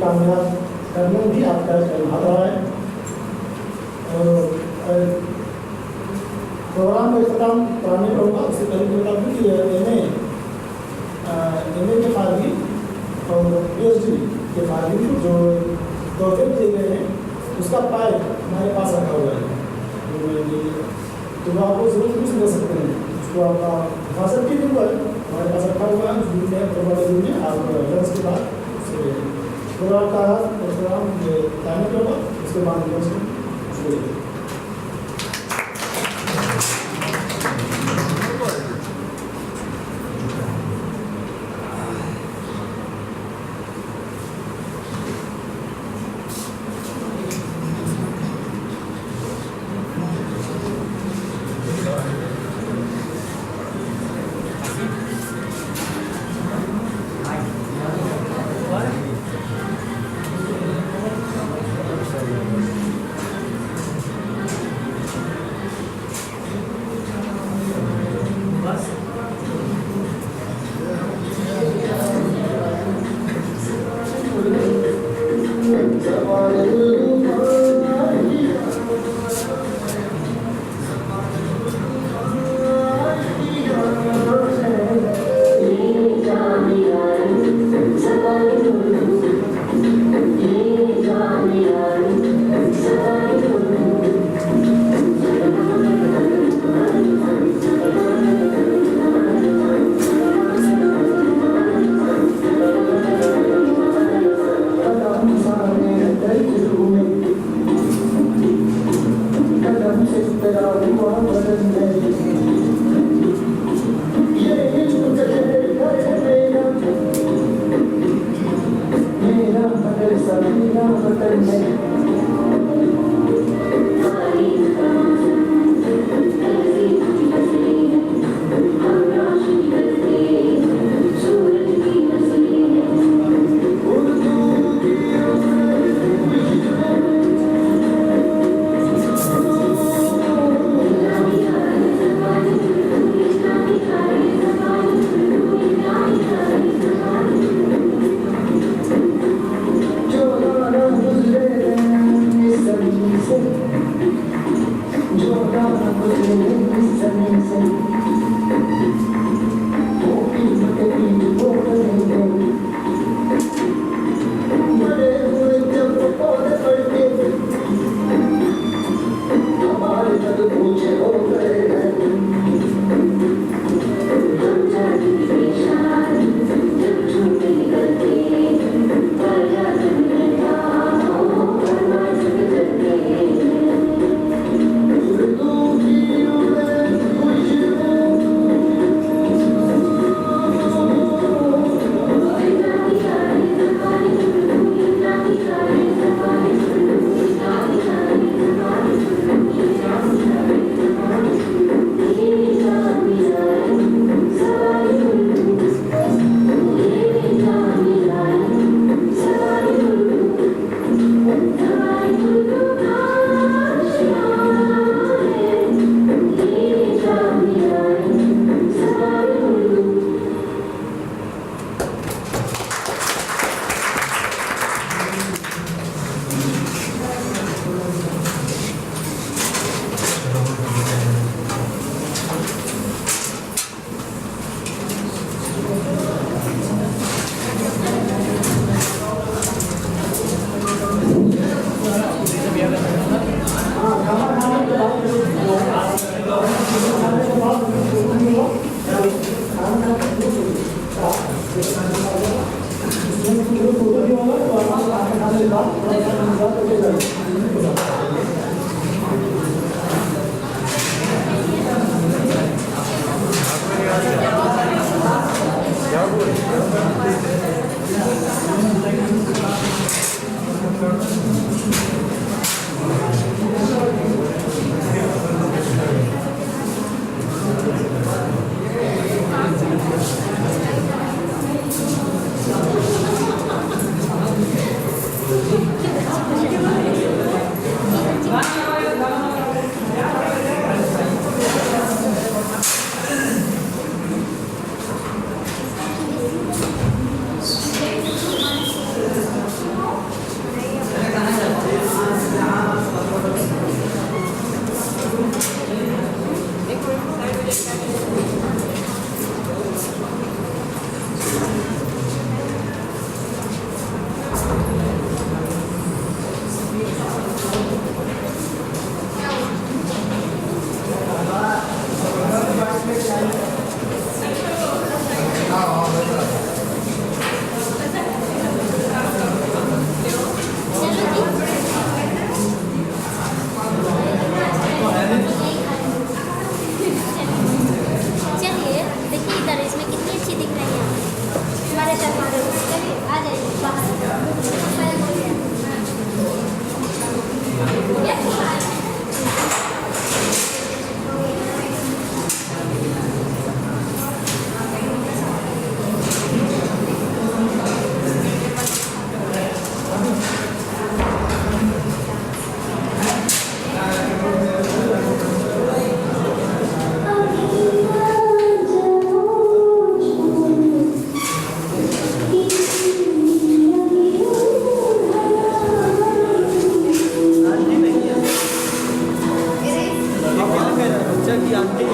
कामयाब करने में भी आपका हाथ रहा है। और प्रोग्राम का इख्तिताम कराने पर होगा। उससे पहले बता दूँ कि एम ए के फार्मी और PhD के फार्मी जो तोहफे दिए गए हैं उसका पाइप हमारे पास रखा हुआ है, तो वो आपको जरूर कुछ दे सकते हैं। उसको आपका हिफाजत की भी हुआ है, हमारे पास रखा हुआ है। दूध में प्रोग्राम में आप लंच के बाद उससे प्रोग्राम का प्रोग्राम टाइम होगा, उसके बाद लंच शुरू। बच्चा की आंटी